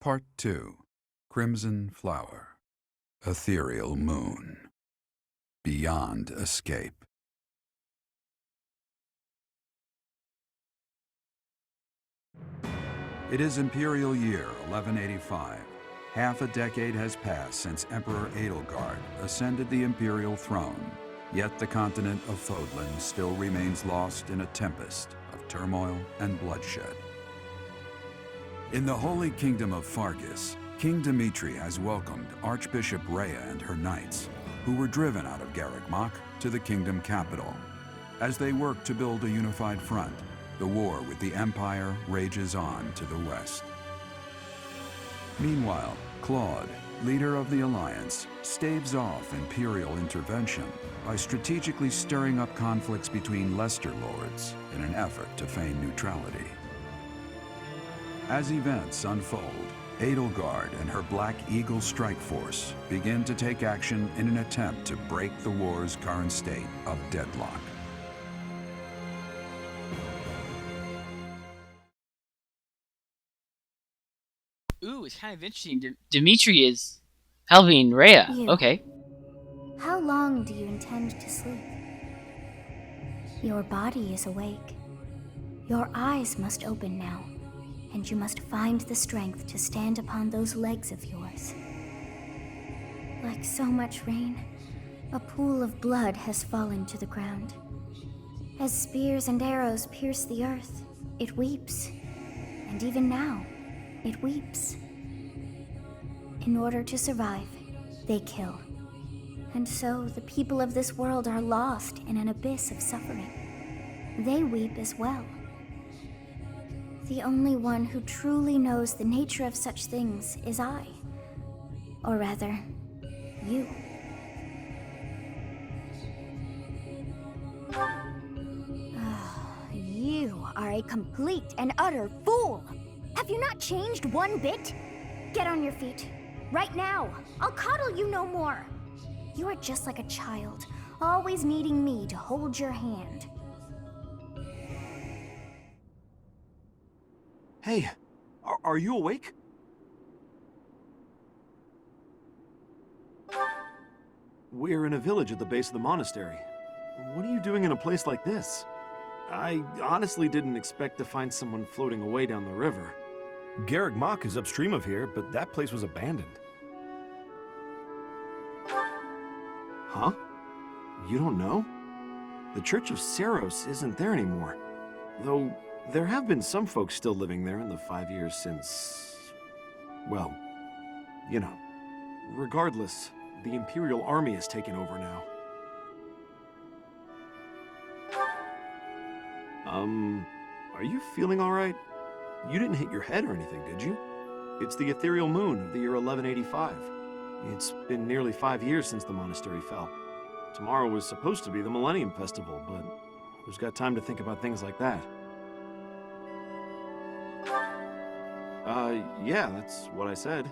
Part 2. Crimson Flower. Ethereal Moon. Beyond Escape. It is Imperial Year 1185. Half a decade has passed since Emperor Edelgard ascended the Imperial throne, yet the continent of Fodlan still remains lost in a tempest of turmoil and bloodshed. In the Holy Kingdom of Fargus, King Dimitri has welcomed Archbishop Rhea and her knights, who were driven out of Garreg-Mach to the kingdom capital. As they work to build a unified front, the war with the Empire rages on to the west. Meanwhile, Claude, leader of the Alliance, staves off Imperial intervention by strategically stirring up conflicts between Leicester lords in an effort to feign neutrality. As events unfold, Edelgard and her Black Eagle strike force begin to take action in an attempt to break the war's current state of deadlock. Ooh, it's kind of interesting. Dimitri is helping Rhea. You. Okay. How long do you intend to sleep? Your body is awake. Your eyes must open now, and you must find the strength to stand upon those legs of yours. Like so much rain, a pool of blood has fallen to the ground. As spears and arrows pierce the earth, it weeps. And even now, it weeps. In order to survive, they kill. And so the people of this world are lost in an abyss of suffering. They weep as well. The only one who truly knows the nature of such things is I. Or rather, you. You are a complete and utter fool! Have you not changed one bit? Get on your feet. Right now. I'll coddle you no more. You are just like a child, always needing me to hold your hand. Hey, are you awake? We're in a village at the base of the monastery. What are you doing in a place like this? I honestly didn't expect to find someone floating away down the river. Garreg-Mach is upstream of here, but that place was abandoned. Huh? You don't know? The Church of Saros isn't there anymore. Though, there have been some folks still living there in the 5 years since... well, you know. Regardless, the Imperial Army has taken over now. Are you feeling alright? You didn't hit your head or anything, did you? It's the ethereal moon of the year 1185. It's been nearly 5 years since the monastery fell. Tomorrow was supposed to be the Millennium Festival, but who's got time to think about things like that? Yeah, that's what I said.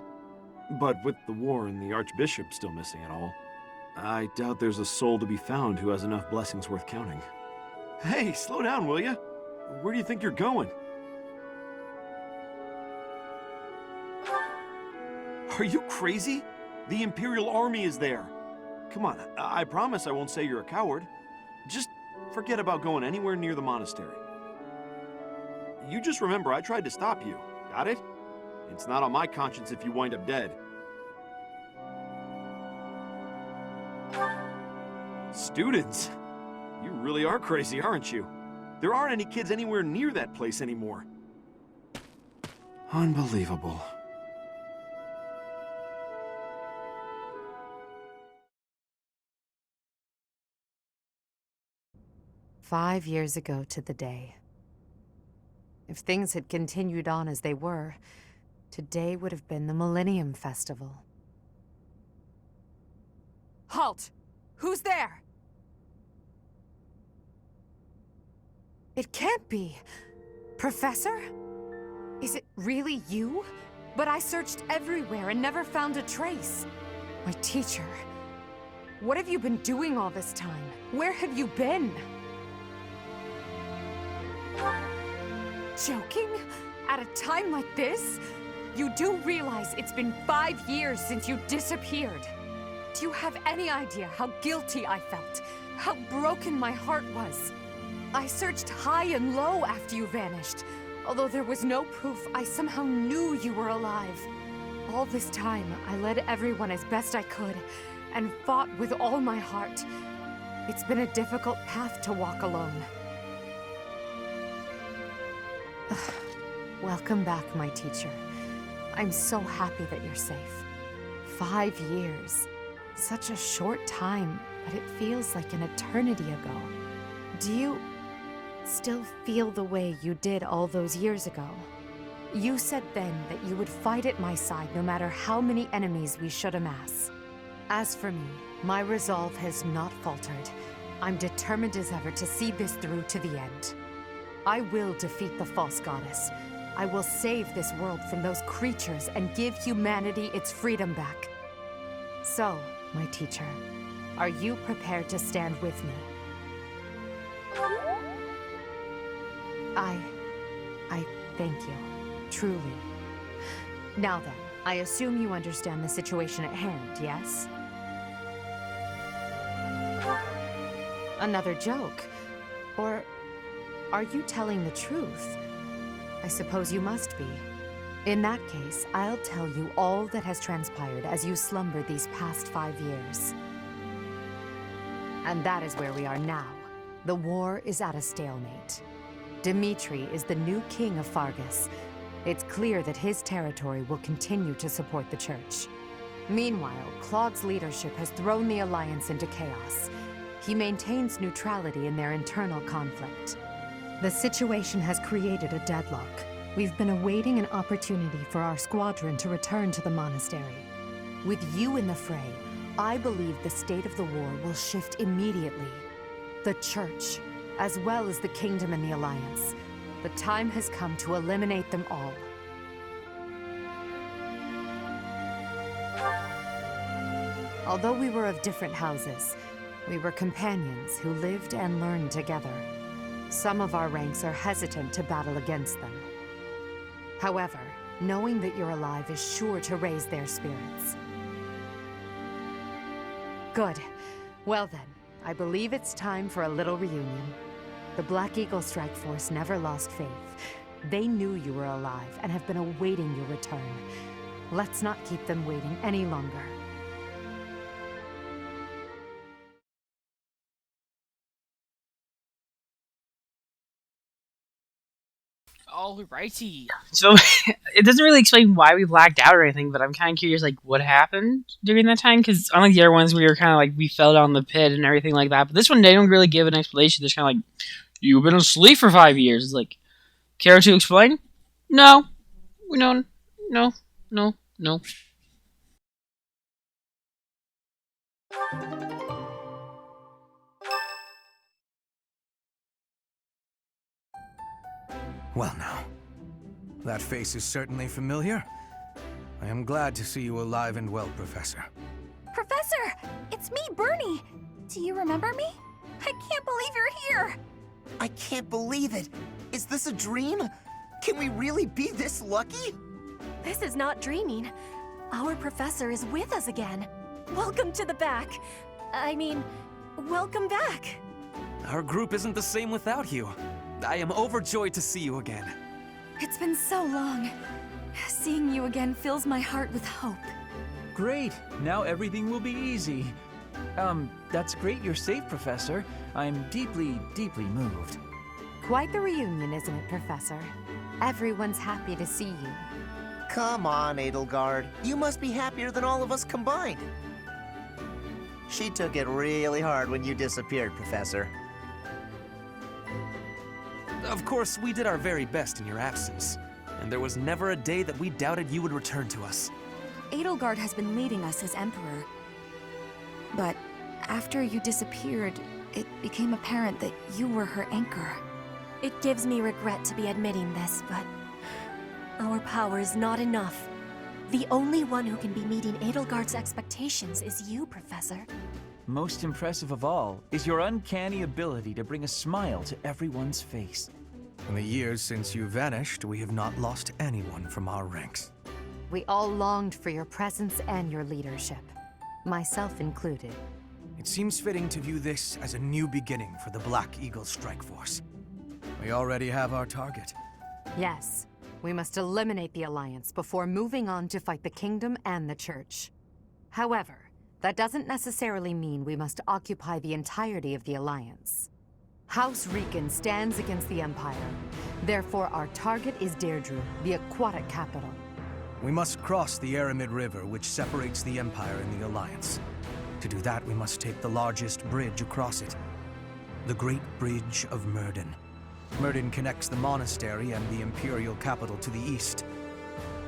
But with the war and the Archbishop still missing it all, I doubt there's a soul to be found who has enough blessings worth counting. Hey, slow down, will ya? Where do you think you're going? Are you crazy? The Imperial Army is there. Come on, I promise I won't say you're a coward. Just forget about going anywhere near the monastery. You just remember I tried to stop you, got it? It's not on my conscience if you wind up dead. Students? You really are crazy, aren't you? There aren't any kids anywhere near that place anymore. Unbelievable. "5 years ago to the day. If things had continued on as they were, today would have been the Millennium Festival." Halt! Who's there? It can't be. Professor? Is it really you? But I searched everywhere and never found a trace. My teacher. What have you been doing all this time? Where have you been? Joking? At a time like this? You do realize it's been 5 years since you disappeared. Do you have any idea how guilty I felt? How broken my heart was? I searched high and low after you vanished. Although there was no proof, I somehow knew you were alive. All this time, I led everyone as best I could, and fought with all my heart. It's been a difficult path to walk alone. Welcome back, my teacher. I'm so happy that you're safe. 5 years. Such a short time, but it feels like an eternity ago. Do you still feel the way you did all those years ago? You said then that you would fight at my side no matter how many enemies we should amass. As for me, my resolve has not faltered. I'm determined as ever to see this through to the end. I will defeat the false goddess. I will save this world from those creatures and give humanity its freedom back. So, my teacher, are you prepared to stand with me? I thank you. Truly. Now then, I assume you understand the situation at hand, yes? Another joke? Or are you telling the truth? I suppose you must be. In that case, I'll tell you all that has transpired as you slumbered these past 5 years. And that is where we are now. The war is at a stalemate. Dimitri is the new king of Fargus. It's clear that his territory will continue to support the church. Meanwhile, Claude's leadership has thrown the Alliance into chaos. He maintains neutrality in their internal conflict. The situation has created a deadlock. We've been awaiting an opportunity for our squadron to return to the monastery. With you in the fray, I believe the state of the war will shift immediately. The church, as well as the kingdom and the Alliance. The time has come to eliminate them all. Although we were of different houses, we were companions who lived and learned together. Some of our ranks are hesitant to battle against them. However, knowing that you're alive is sure to raise their spirits. Good. Well then, I believe it's time for a little reunion. The Black Eagle Strike Force never lost faith. They knew you were alive and have been awaiting your return. Let's not keep them waiting any longer. Alrighty. So, it doesn't really explain why we blacked out or anything, but I'm kind of curious, like, what happened during that time? Because unlike the other ones, we were kind of like, we fell down the pit and everything like that. But this one, they don't really give an explanation. They're just kind of like, you've been asleep for 5 years. It's like, care to explain? No. No. Well now, that face is certainly familiar. I am glad to see you alive and well, Professor. Professor! It's me, Bernie! Do you remember me? I can't believe you're here! I can't believe it. Is this a dream? Can we really be this lucky? This is not dreaming. Our professor is with us again. Welcome to the back. I mean, welcome back. Our group isn't the same without you. I am overjoyed to see you again. It's been so long. Seeing you again fills my heart with hope. Great! Now everything will be easy. That's great you're safe, Professor. I'm deeply, deeply moved. Quite the reunion, isn't it, Professor? Everyone's happy to see you. Come on, Edelgard. You must be happier than all of us combined. She took it really hard when you disappeared, Professor. Of course, we did our very best in your absence, and there was never a day that we doubted you would return to us. Edelgard has been leading us as Emperor. But after you disappeared, it became apparent that you were her anchor. It gives me regret to be admitting this, but our power is not enough. The only one who can be meeting Edelgard's expectations is you, Professor. Most impressive of all is your uncanny ability to bring a smile to everyone's face. In the years since you vanished, we have not lost anyone from our ranks. We all longed for your presence and your leadership, myself included. It seems fitting to view this as a new beginning for the Black Eagle Strike Force. We already have our target. Yes, we must eliminate the Alliance before moving on to fight the Kingdom and the Church. However, that doesn't necessarily mean we must occupy the entirety of the Alliance. House Rican stands against the Empire. Therefore, our target is Deirdre, the aquatic capital. We must cross the Aramid River, which separates the Empire and the Alliance. To do that, we must take the largest bridge across it. The Great Bridge of Myrden. Myrden connects the monastery and the Imperial capital to the east.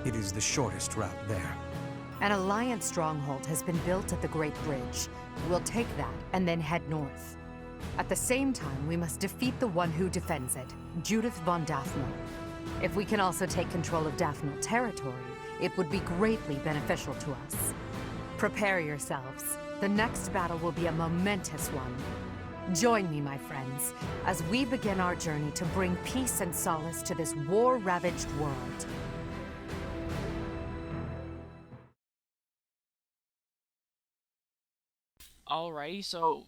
It is the shortest route there. An Alliance stronghold has been built at the Great Bridge. We'll take that and then head north. At the same time, we must defeat the one who defends it, Judith von Daphne. If we can also take control of Daphne territory, it would be greatly beneficial to us. Prepare yourselves. The next battle will be a momentous one. Join me, my friends, as we begin our journey to bring peace and solace to this war-ravaged world. Alrighty, so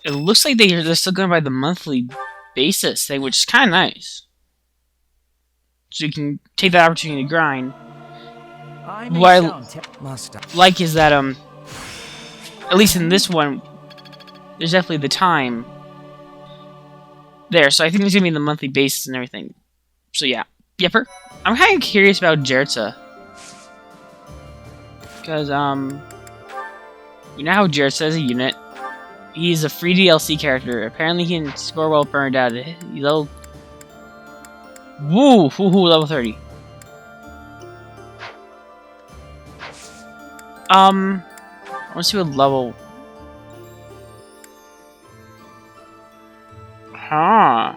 it looks like they're still going by the monthly basis thing, which is kind of nice. So you can take that opportunity to grind. What I like is that at least in this one, there's definitely the time there. So I think there's gonna be the monthly basis and everything. So yeah, Yepper. I'm kind of curious about Jertza, because we know how Jertza is a unit. He's a free DLC character. Apparently, he can score well burned out. He's level. Woo! Level 30. I want to see what level. Huh.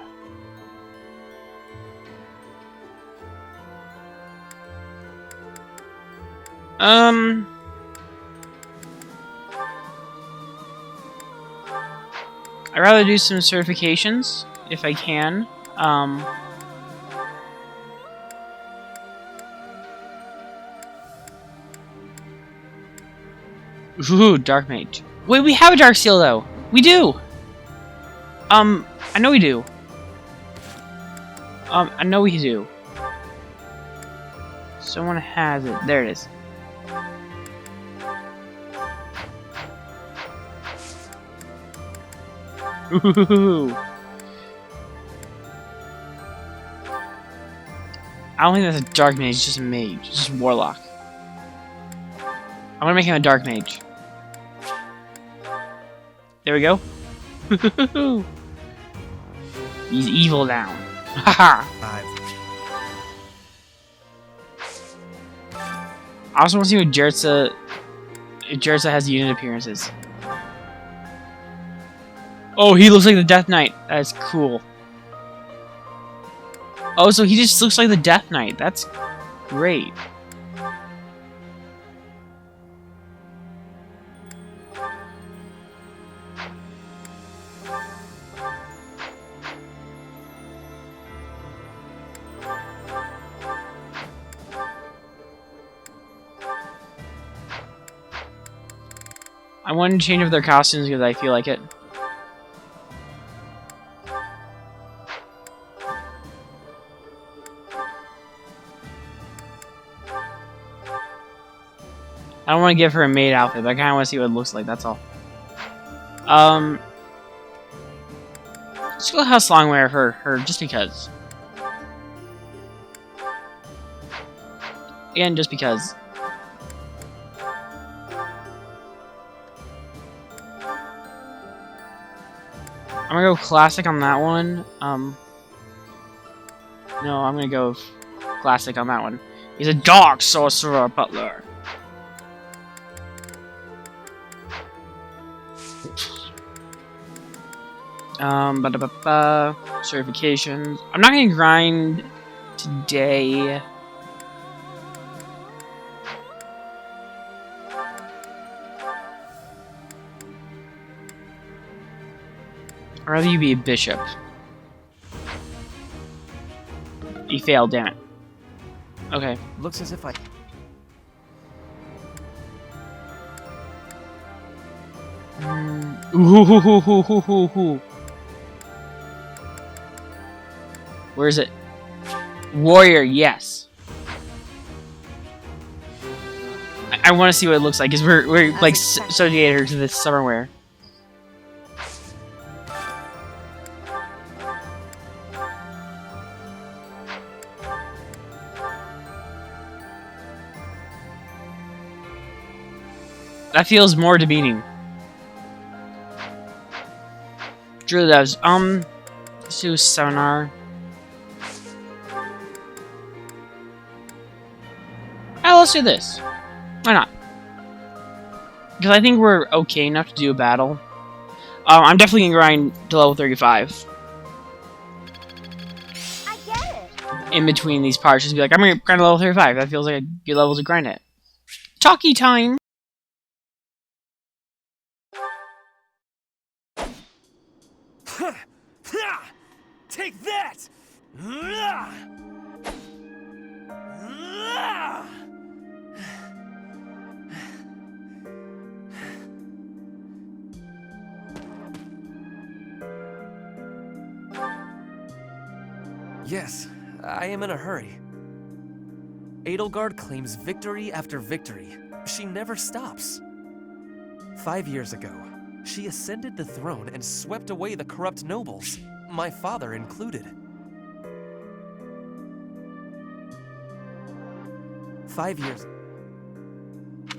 I'd rather do some certifications if I can. Ooh, Dark Mage. Wait, we have a Dark Seal though. We do. I know we do. I know we do. Someone has it. There it is. Ooh. I don't think that's a Dark Mage, it's just a Mage. It's just a Warlock. I'm gonna make him a Dark Mage. There we go. He's evil now. Haha. I also want to see what Jertza has unit appearances. Oh, he looks like the Death Knight. That's cool. Oh, so he just looks like the Death Knight. That's great. I wanted to change up their costumes because I feel like it. I don't want to give her a maid outfit, but I kind of want to see what it looks like, that's all. Let's go House Longwear for her, just because. Again, just because. I'm gonna go classic on that one. No, I'm gonna go classic on that one. He's a dark sorcerer butler. Certifications. I'm not gonna grind today. I'd rather you be a bishop. You failed, damn it. Okay. Looks as if I... Ooh. Where is it? Warrior, yes. I want to see what it looks like, because we're like associated her to this summerwear. That feels more demeaning. Drew does. Let's do seminar. Oh, let's do this. Why not? Because I think we're okay enough to do a battle. I'm definitely gonna grind to level 35. I get it. In between these parts, just be like, I'm gonna grind to level 35. That feels like a good level to grind at. Talkie time! Take that! Yes, I am in a hurry. Edelgard claims victory after victory. She never stops. 5 years ago, she ascended the throne and swept away the corrupt nobles, my father included. 5 years...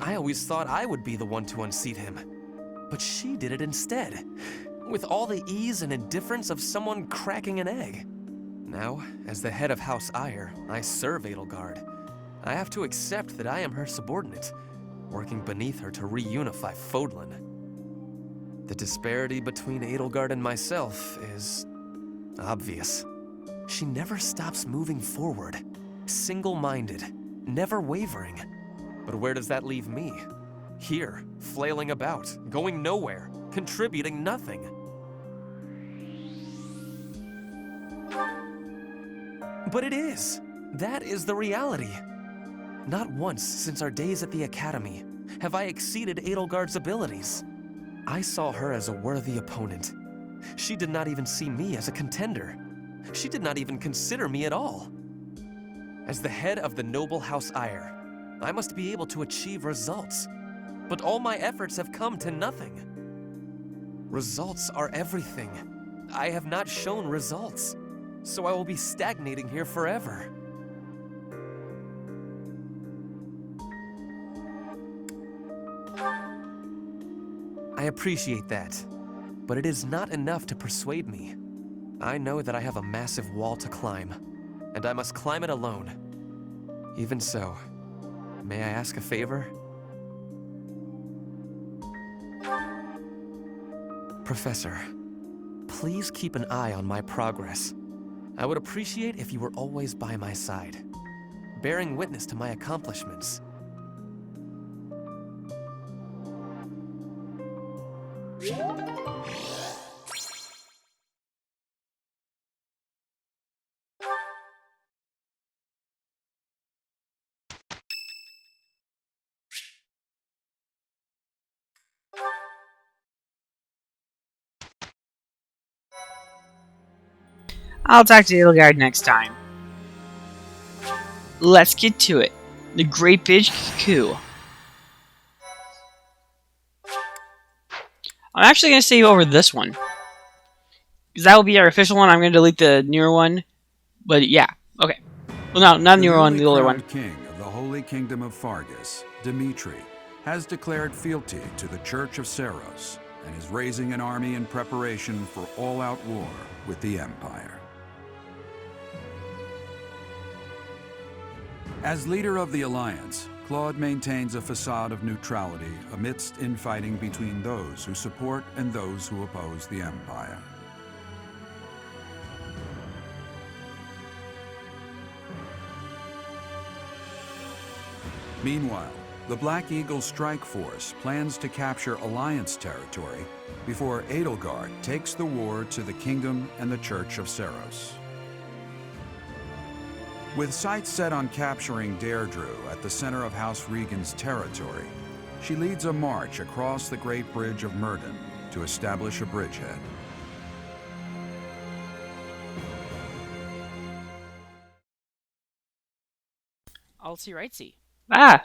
I always thought I would be the one to unseat him. But she did it instead, with all the ease and indifference of someone cracking an egg. Now, as the head of House Eyre, I serve Edelgard. I have to accept that I am her subordinate, working beneath her to reunify Fodlan. The disparity between Edelgard and myself is obvious. She never stops moving forward, single-minded, never wavering. But where does that leave me? Here, flailing about, going nowhere, contributing nothing. But it is. That is the reality. Not once since our days at the Academy have I exceeded Edelgard's abilities. I saw her as a worthy opponent. She did not even see me as a contender. She did not even consider me at all. As the head of the noble House Eyre, I must be able to achieve results. But all my efforts have come to nothing. Results are everything. I have not shown results, so I will be stagnating here forever. I appreciate that, but it is not enough to persuade me. I know that I have a massive wall to climb, and I must climb it alone. Even so, may I ask a favor? Professor, please keep an eye on my progress. I would appreciate if you were always by my side, bearing witness to my accomplishments. I'll talk to Edelgard next time. Let's get to it. The Great Bridge Coup. I'm actually going to save over this one, because that will be our official one. I'm going to delete the newer one. But yeah, okay. Well, no, not the newer one, the older one. The king of the Holy Kingdom of Fargus, Dimitri, has declared fealty to the Church of Seros and is raising an army in preparation for all-out war with the Empire. As leader of the Alliance, Claude maintains a facade of neutrality amidst infighting between those who support and those who oppose the Empire. Meanwhile, the Black Eagle Strike Force plans to capture Alliance territory before Edelgard takes the war to the Kingdom and the Church of Seros. With sights set on capturing Deirdre at the center of House Regan's territory, she leads a march across the Great Bridge of Myrddin to establish a bridgehead. I'll see rightsy. Ah!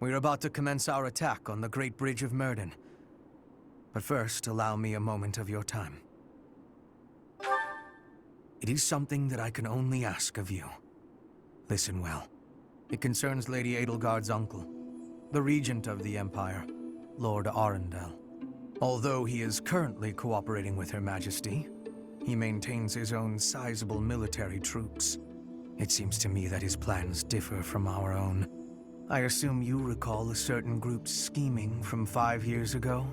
We're about to commence our attack on the Great Bridge of Murden. But first, allow me a moment of your time. It is something that I can only ask of you. Listen well. It concerns Lady Edelgard's uncle, the regent of the Empire, Lord Arundel. Although he is currently cooperating with Her Majesty, he maintains his own sizable military troops. It seems to me that his plans differ from our own. I assume you recall a certain group's scheming from 5 years ago?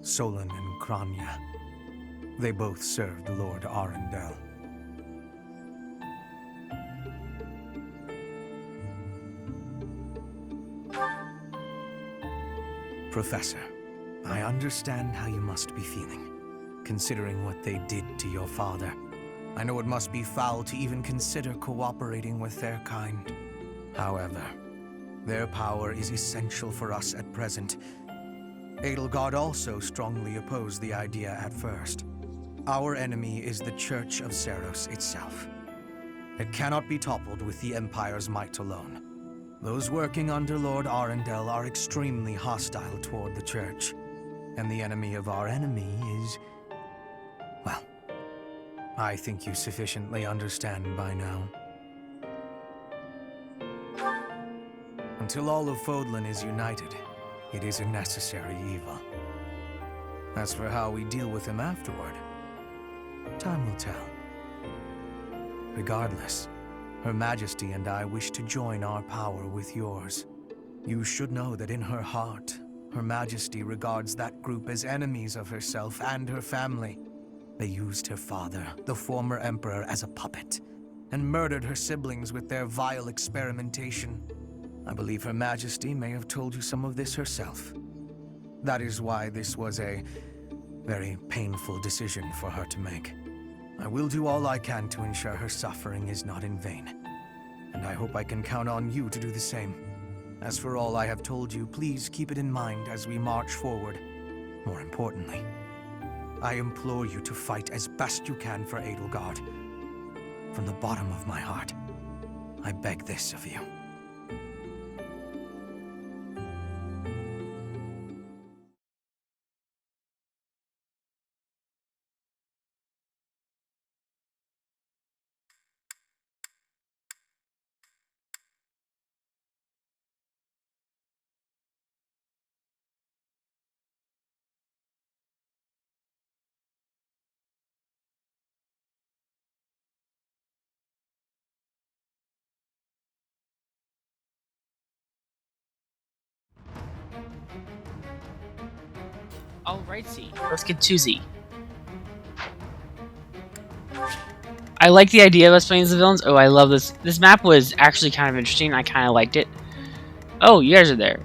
Solon and Kranya. They both served Lord Arundel. Professor, I understand how you must be feeling, considering what they did to your father. I know it must be foul to even consider cooperating with their kind. However, their power is essential for us at present. Edelgard also strongly opposed the idea at first. Our enemy is the Church of Seros itself. It cannot be toppled with the Empire's might alone. Those working under Lord Arundel are extremely hostile toward the Church. And the enemy of our enemy is... well, I think you sufficiently understand by now. Until all of Fodlan is united, it is a necessary evil. As for how we deal with him afterward, time will tell. Regardless, Her Majesty and I wish to join our power with yours. You should know that in her heart, Her Majesty regards that group as enemies of herself and her family. They used her father, the former emperor, as a puppet, and murdered her siblings with their vile experimentation. I believe Her Majesty may have told you some of this herself. That is why this was a very painful decision for her to make. I will do all I can to ensure her suffering is not in vain, and I hope I can count on you to do the same. As for all I have told you, please keep it in mind as we march forward. More importantly, I implore you to fight as best you can for Edelgard. From the bottom of my heart, I beg this of you. Alrighty, let's get choosy. I like the idea of us playing as the villains. Oh, I love this. This map was actually kind of interesting. I kind of liked it. Oh, you guys are there.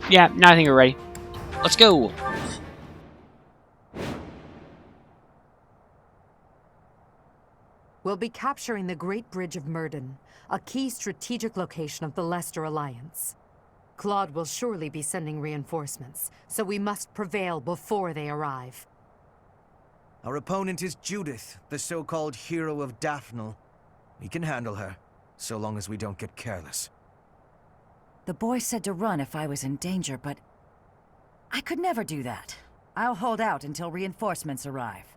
Yeah, now I think we're ready. Let's go. We'll be capturing the Great Bridge of Murden, a key strategic location of the Leicester Alliance. Claude will surely be sending reinforcements, so we must prevail before they arrive. Our opponent is Judith, the so-called hero of Daphnel. We can handle her, so long as we don't get careless. The boy said to run if I was in danger, but I could never do that. I'll hold out until reinforcements arrive.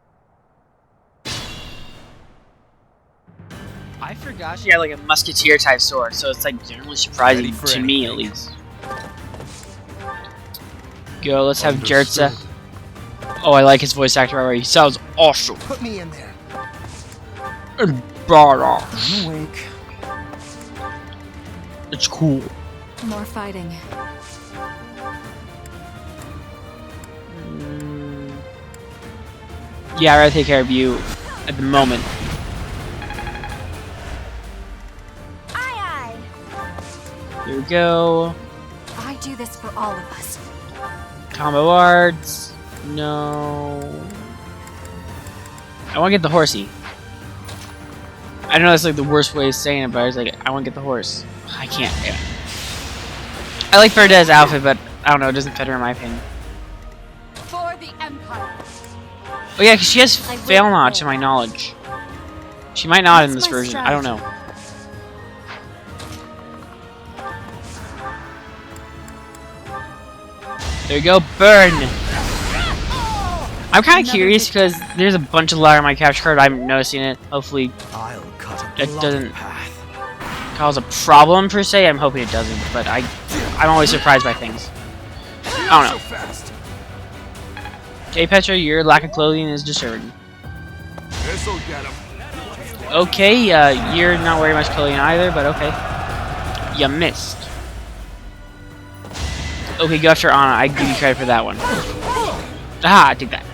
I forgot she had like a musketeer type sword, so it's like generally surprising to me at least. Go, let's have Jertza. Oh, I like his voice actor already. He sounds awesome. Put me in there. Badass. I'm awake. It's cool. More fighting. Yeah, I'd rather take care of you at the moment. Aye, Here we go. I do this for all of us. Combo arts. No. I want to get the horsey. I know that's like the worst way of saying it, but I was like, I want to get the horse. I can't. Yeah. I like Verdet's outfit, but I don't know, it doesn't fit her in my opinion. For the Empire. Oh yeah, because she has fail not to my knowledge. She might not in this version. I don't know. There you go, burn! I'm kind of curious because there's a bunch of ladder on my capture card. I'm noticing it. Hopefully, it doesn't cause a problem per se. I'm hoping it doesn't, but I'm always surprised by things. I don't know. Okay, Petra, your lack of clothing is disturbing. This'll get him. Okay, you're not wearing much clothing either, but okay. You missed. Okay, go after Anna. I give you credit for that one. Ah, I take that.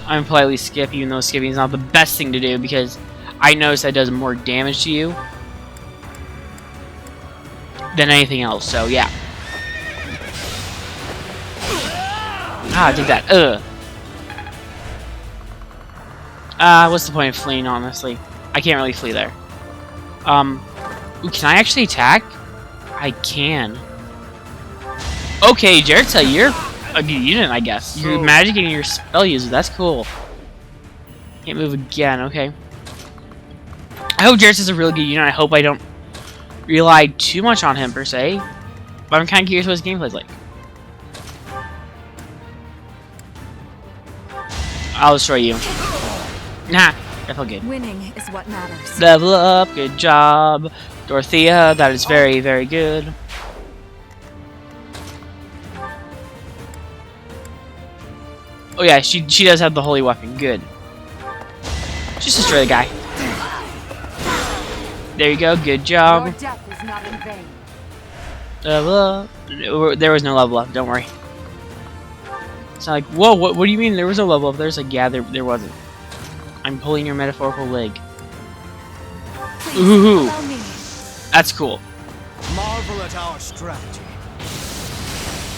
I'm politely skip, even though skipping is not the best thing to do because I notice that does more damage to you than anything else. So yeah. Ah, I take that. What's the point of fleeing? Honestly, I can't really flee there. Ooh, can I actually attack? I can. Okay, Jaredsa, you're a good unit, I guess. You're magic and your spell user. That's cool. Can't move again. Okay. I hope Jaredsa's a really good unit. I hope I don't rely too much on him per se. But I'm kind of curious what his gameplay's like. I'll destroy you. Nah, that felt good. Winning is what matters. Level up. Good job, Dorothea. That is very, very good. Oh yeah, she does have the holy weapon. Good. Just destroy the guy. There you go. Good job. Your death is not in vain. Level up. There was no level up. Don't worry. It's not like, whoa, what do you mean there was no level up? There's like, yeah, there wasn't. I'm pulling your metaphorical leg. Ooh, that's cool. Marvel at our strategy.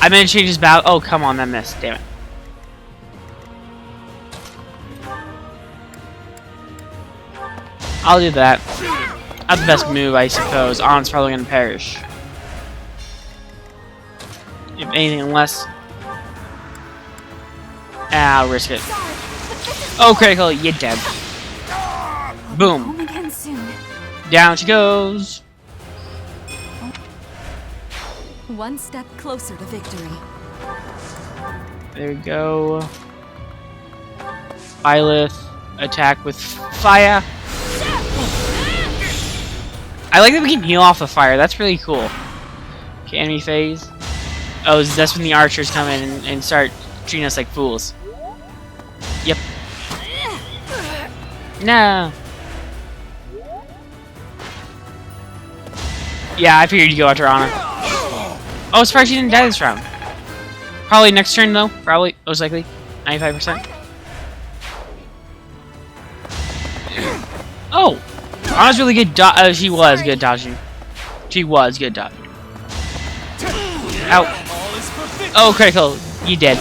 I'm gonna change his bow. Oh, come on, that missed. Damn it. I'll do that. That's the best move, I suppose. On's probably gonna perish. If anything, unless... I'll risk it. Oh, critical, you're dead. Boom. Home again soon. Down she goes. One step closer to victory. There we go. Byleth, attack with fire. I like that we can heal off the fire. That's really cool. Okay, enemy phase. Oh, that's when the archers come in and start treating us like fools. Yep. No. Yeah, I figured you'd go after Anna. Oh, surprised she didn't die this round. Probably next turn though. Probably, most likely, 95%. Oh, Anna's really good. She was good dodging. She was good dodging. Ow. Oh, critical. You dead.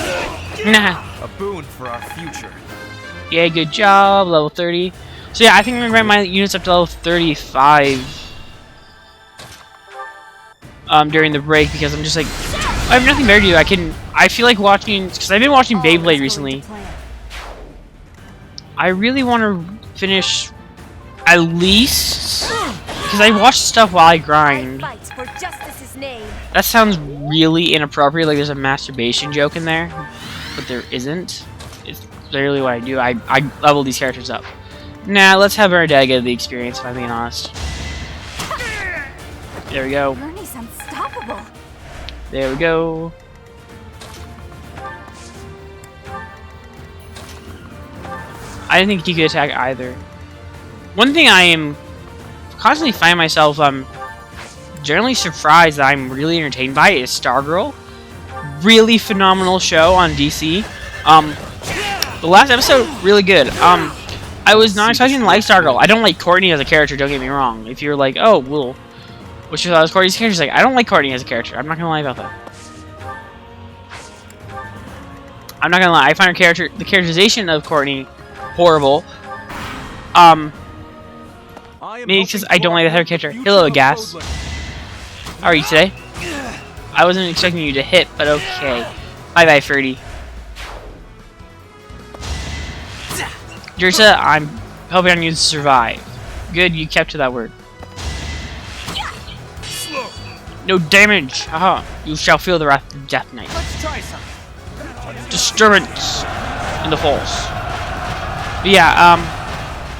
Nah. A boon for our future. Yeah, good job. Level 30. So yeah, I think I'm gonna grab my units up to level 35 during the break because I'm just like, I have nothing better to do. I feel like watching, because I've been watching Beyblade recently. I really want to finish at least, because I watch stuff while I grind. That sounds really inappropriate, like there's a masturbation joke in there, but there isn't. It's literally what I do. I level these characters up. Nah, let's have Bernadette get the experience, if I'm being honest. There we go. Bernie's unstoppable. There we go. I didn't think you could attack either. One thing I am constantly find myself generally surprised that I'm really entertained by is Stargirl. Really phenomenal show on DC. The last episode, really good. I was not expecting to like Stargirl. I don't like Courtney as a character, don't get me wrong. If you're like, oh, well, Which I thought was Courtney's character. She's like, I don't like Courtney as a character. I'm not gonna lie about that. I'm not gonna lie. I find the characterization of Courtney horrible. Maybe because I don't like that her character. Hello, Gas. How are you today? I wasn't expecting you to hit, but okay. Bye-bye, Ferdy. Jersa, I'm hoping on you to survive. Good, you kept to that word. No damage! Haha. You shall feel the wrath of Death Knight. Let's try something. Disturbance in the falls. But yeah,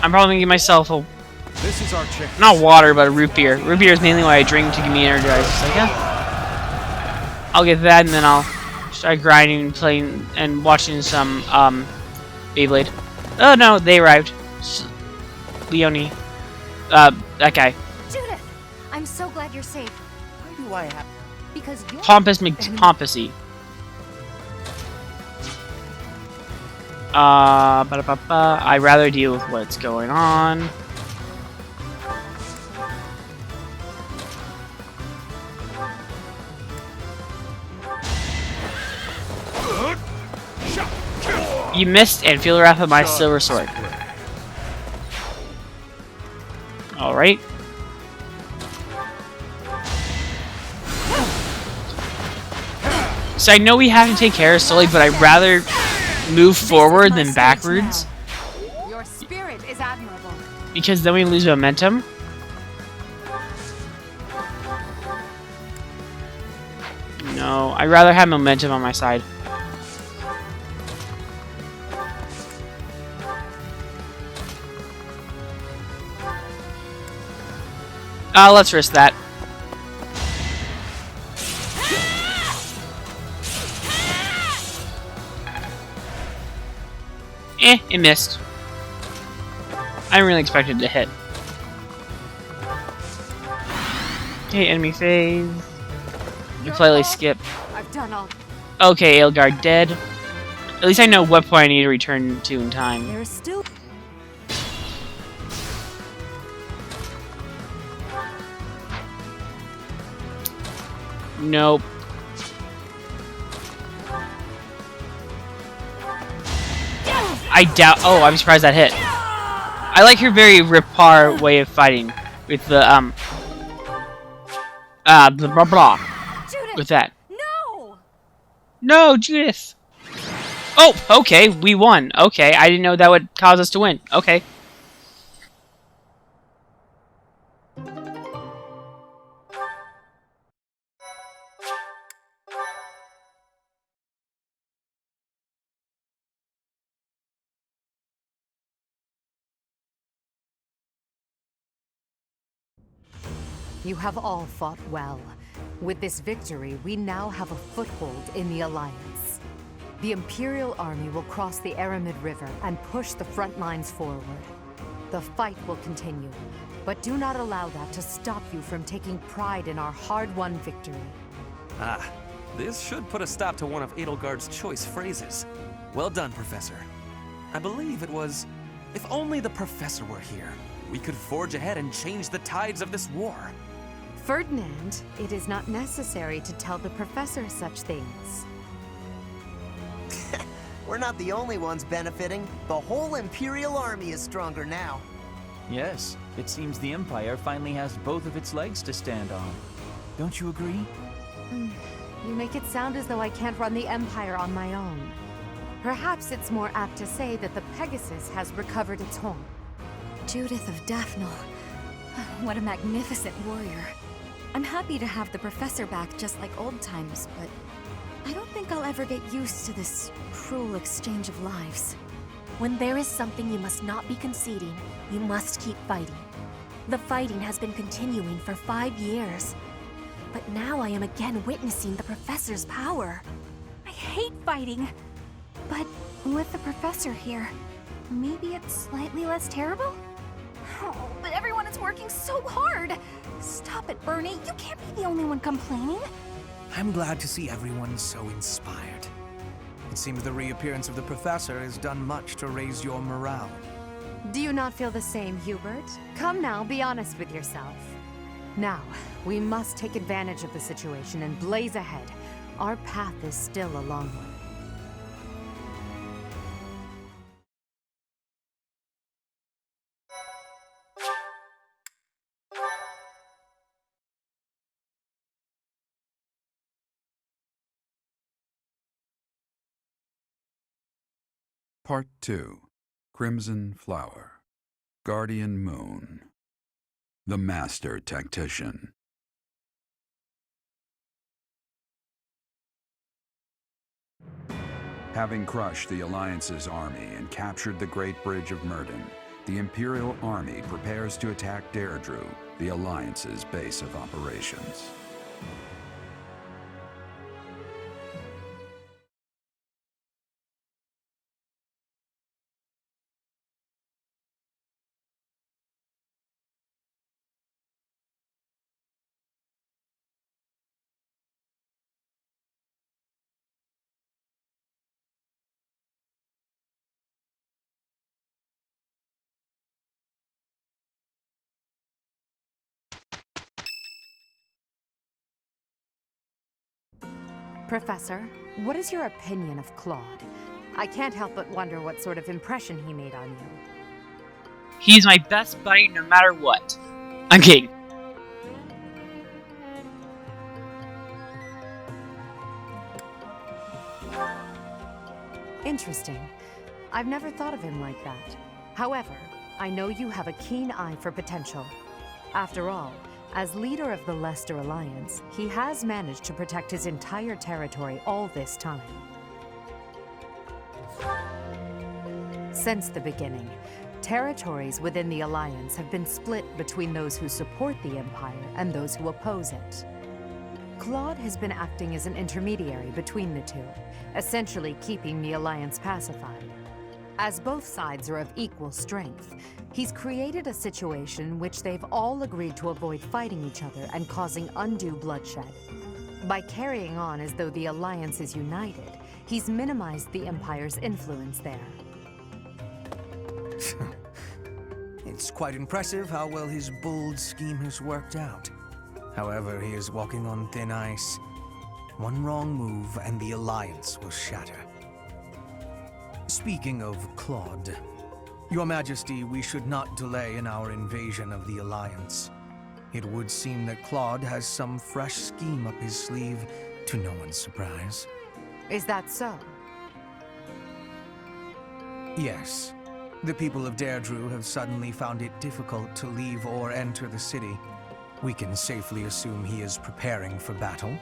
I'm probably gonna give myself a This is our check. not water, but a root beer. Root beer is mainly what I drink to get me energized. It's like, yeah. I'll get that, and then I'll start grinding and playing and watching some Beyblade. Oh no, they arrived. Leonie, that guy. Judith, I'm so glad you're safe. Why do I have... Because you're... Pompous McPompoucy. I'd rather deal with what's going on. You missed and feel the wrath of my silver sword. Alright. So I know we have to take care of Sully, but I'd rather move forward than backwards. Your spirit is admirable. Because then we lose momentum. No, I'd rather have momentum on my side. Let's risk that. It missed. I didn't really expect it to hit. Okay, enemy phase. You politely skip. I've done all. Okay, Aelgard dead. At least I know what point I need to return to in time. There's still... Nope. I doubt. Oh, I'm surprised that hit. I like her very Ripar way of fighting with the blah blah. Judith, With that. no! No, Judith. Oh, okay, we won. Okay, I didn't know that would cause us to win. Okay. You have all fought well. With this victory, we now have a foothold in the Alliance. The Imperial Army will cross the Aramid River and push the front lines forward. The fight will continue, but do not allow that to stop you from taking pride in our hard-won victory. Ah, this should put a stop to one of Edelgard's choice phrases. Well done, Professor. I believe it was, if only the Professor were here, we could forge ahead and change the tides of this war. Ferdinand, it is not necessary to tell the Professor such things. We're not the only ones benefiting. The whole Imperial Army is stronger now. Yes, it seems the Empire finally has both of its legs to stand on. Don't you agree? You make it sound as though I can't run the Empire on my own. Perhaps it's more apt to say that the Pegasus has recovered its home. Judith of Daphne. What a magnificent warrior. I'm happy to have the Professor back just like old times, but I don't think I'll ever get used to this cruel exchange of lives. When there is something you must not be conceding, you must keep fighting. The fighting has been continuing for 5 years. But now I am again witnessing the Professor's power. I hate fighting. But with the Professor here, maybe it's slightly less terrible? Oh, but everyone is working so hard! Stop it, Bernie. You can't be the only one complaining. I'm glad to see everyone so inspired. It seems the reappearance of the Professor has done much to raise your morale. Do you not feel the same, Hubert? Come now, be honest with yourself. Now, we must take advantage of the situation and blaze ahead. Our path is still a long one. Part 2. Crimson Flower. Guardian Moon. The Master Tactician. Having crushed the Alliance's army and captured the Great Bridge of Myrden, the Imperial Army prepares to attack Deirdre, the Alliance's base of operations. Professor, what is your opinion of Claude? I can't help but wonder what sort of impression he made on you. He's my best buddy no matter what. I'm kidding. Interesting. I've never thought of him like that. However, I know you have a keen eye for potential. After all, as leader of the Leicester Alliance, he has managed to protect his entire territory all this time. Since the beginning, territories within the Alliance have been split between those who support the Empire and those who oppose it. Claude has been acting as an intermediary between the two, essentially keeping the Alliance pacified. As both sides are of equal strength, he's created a situation in which they've all agreed to avoid fighting each other and causing undue bloodshed. By carrying on as though the Alliance is united, he's minimized the Empire's influence there. It's quite impressive how well his bold scheme has worked out. However, he is walking on thin ice. One wrong move and the Alliance will shatter. Speaking of Claude, Your Majesty, we should not delay in our invasion of the Alliance. It would seem that Claude has some fresh scheme up his sleeve, to no one's surprise. Is that so? Yes. The people of Deirdre have suddenly found it difficult to leave or enter the city. We can safely assume he is preparing for battle,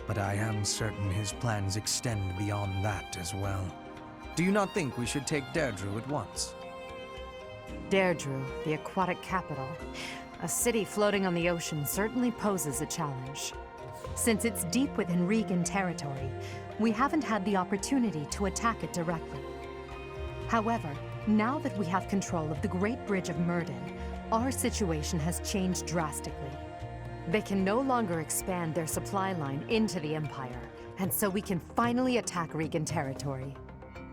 but I am certain his plans extend beyond that as well. Do you not think we should take Deirdre at once? Deirdre, the aquatic capital. A city floating on the ocean certainly poses a challenge. Since it's deep within Regan territory, we haven't had the opportunity to attack it directly. However, now that we have control of the Great Bridge of Myrden, our situation has changed drastically. They can no longer expand their supply line into the Empire, and so we can finally attack Regan territory.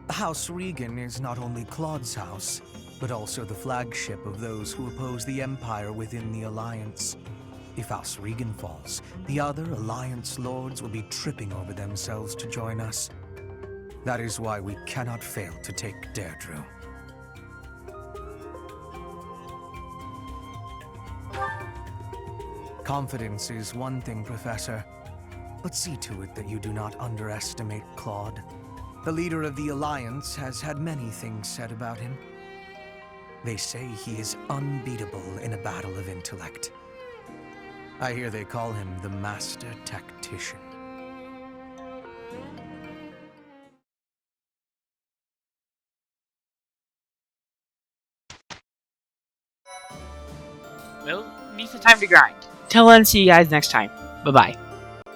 House Regan is not only Claude's house, but also the flagship of those who oppose the Empire within the Alliance. If House Regan falls, the other Alliance lords will be tripping over themselves to join us. That is why we cannot fail to take Deirdre. Confidence is one thing, Professor, but see to it that you do not underestimate Claude. The leader of the Alliance has had many things said about him. They say he is unbeatable in a battle of intellect. I hear they call him the Master Tactician. Well, needs some time to grind. Till then, see you guys next time. Bye-bye.